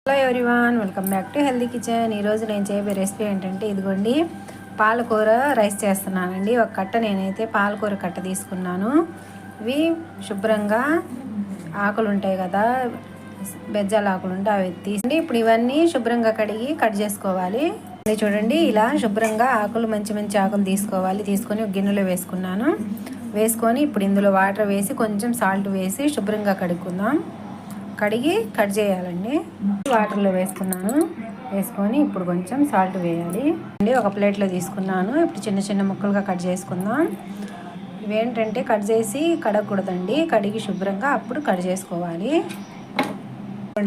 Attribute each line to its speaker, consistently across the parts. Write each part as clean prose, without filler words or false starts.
Speaker 1: Hello everyone, welcome back to healthy kitchen. ఈరోజు నేను చేయబోయే రెసిపీ ఏంటంటే ఇదిగోండి, పాలకూర రైస్ చేస్తున్నానండి. ఒక కట్ట నేనైతే పాలకూర కట్ట తీసుకున్నాను. ఇవి శుభ్రంగా ఆకులు ఉంటాయి కదా, బెజ్జాల ఆకులు ఉంటాయి, అవి తీసి ఇప్పుడు ఇవన్నీ శుభ్రంగా కడిగి కట్ చేసుకోవాలి. చూడండి, ఇలా శుభ్రంగా ఆకులు మంచి మంచి ఆకులు తీసుకోవాలి. తీసుకొని ఒక గిన్నెలో వేసుకున్నాను. వేసుకొని ఇప్పుడు ఇందులో వాటర్ వేసి కొంచెం సాల్ట్ వేసి శుభ్రంగా కడుక్కుందాం. కడిగి కట్ చేయాలండి. వాటర్లో వేసుకున్నాను. వేసుకొని ఇప్పుడు కొంచెం సాల్ట్ వేయాలి అండి. ఒక ప్లేట్లో తీసుకున్నాను. ఇప్పుడు చిన్న చిన్న ముక్కలుగా కట్ చేసుకుందాం. ఇవేంటంటే కట్ చేసి కడగకూడదండి, కడిగి శుభ్రంగా అప్పుడు కట్ చేసుకోవాలి.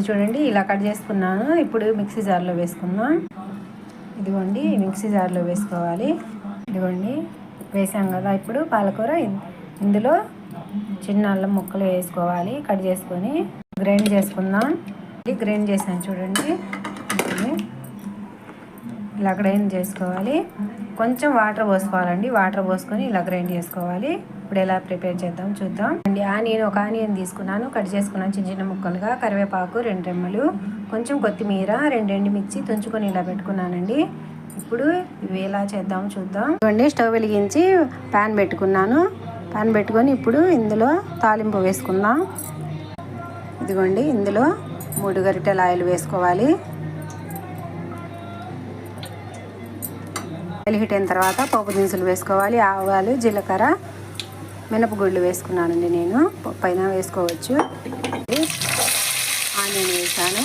Speaker 1: చూడండి, ఇలా కట్ చేసుకున్నాను. ఇప్పుడు మిక్సీ జార్లో వేసుకుందాం. ఇదిగోండి, మిక్సీ జార్లో వేసుకోవాలి. ఇదిగోండి, వేసాం కదా. ఇప్పుడు పాలకూర ఇందులో చిన్న అల్లం ముక్కలు వేసుకోవాలి. కట్ చేసుకొని గ్రైండ్ చేసుకుందాం. గ్రైండ్ చేసాను చూడండి, ఇలా గ్రైండ్ చేసుకోవాలి. కొంచెం వాటర్ పోసుకోవాలండి. వాటర్ పోసుకొని ఇలా గ్రైండ్ చేసుకోవాలి. ఇప్పుడు ఎలా ప్రిపేర్ చేద్దాం చూద్దాం అండి. ఒక ఆనియన్ తీసుకున్నాను, కట్ చేసుకున్నాను చిన్న చిన్న ముక్కలుగా. కరివేపాకు 2 రెమ్మలు, కొంచెం కొత్తిమీర, 2 ఎండుమిర్చి తుంచుకొని ఇలా పెట్టుకున్నానండి. ఇప్పుడు ఇవి ఎలా చేద్దాం చూద్దాం. ఇవ్వండి, స్టవ్ వెలిగించి ప్యాన్ పెట్టుకున్నాను. ప్యాన్ పెట్టుకొని ఇప్పుడు ఇందులో తాలింపు వేసుకుందాం. ఇదిగోండి, ఇందులో 3 గరిటెల ఆయిల్ వేసుకోవాలి. ఆయిల్ హీట్ అయిన తర్వాత పోపు దినుసులు వేసుకోవాలి. ఆవాలు, జీలకర్ర, మినపగుళ్ళు వేసుకున్నానండి. నేను పైన వేసుకోవచ్చు. ఆనియన్ వేసాను.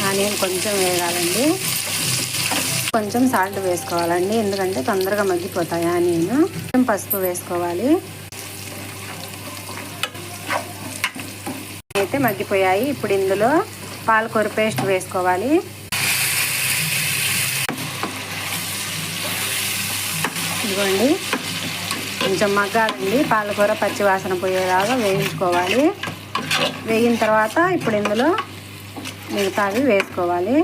Speaker 1: ఆనియన్ కొంచెం వేయాలండి. కొంచెం సాల్ట్ వేసుకోవాలండి, ఎందుకంటే తొందరగా మగ్గిపోతాయి ఆనియన్. కొంచెం పసుపు వేసుకోవాలి. అయితే మగ్గిపోయాయి. ఇప్పుడు ఇందులో పాలకూర పేస్ట్ వేసుకోవాలి. ఇదిగోండి, కొంచెం మగ్గాలండి. పాలకూర పచ్చివాసన పోయేలాగా వేయించుకోవాలి. వేగిన తర్వాత ఇప్పుడు ఇందులో మిగతావి వేసుకోవాలి.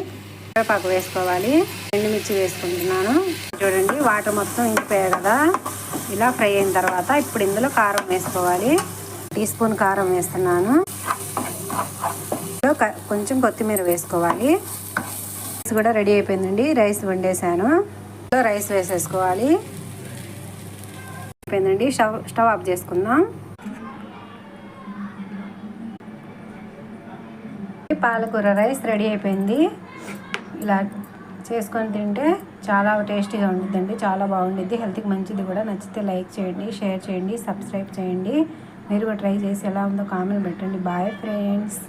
Speaker 1: కరివేపాకు వేసుకోవాలి. ఎండుమిర్చి వేసుకుంటున్నాను. చూడండి, వాటర్ మొత్తం ఇంకిపోయాయి కదా. ఇలా ఫ్రై అయిన తర్వాత ఇప్పుడు ఇందులో కారం వేసుకోవాలి. 1 టీ స్పూన్ కారం వేస్తున్నాను. కొంచెం కొత్తిమీర వేసుకోవాలి. రైస్ కూడా రెడీ అయిపోయిందండి. రైస్ వండేసాను. రైస్ వేసేసుకోవాలి. అయిపోయిందండి. స్టవ్ ఆఫ్ చేసుకుందాం. పాలకూర రైస్ రెడీ అయిపోయింది. ఇలా చేసుకొని తింటే చాలా టేస్టీగా ఉంటుందండి. చాలా బాగుండిద్ది, హెల్త్కి మంచిది కూడా. నచ్చితే లైక్ చేయండి, షేర్ చేయండి, సబ్స్క్రైబ్ చేయండి. మీరు కూడా ట్రై చేసి ఎలా ఉందో కామెంట్ పెట్టండి. Boy friends.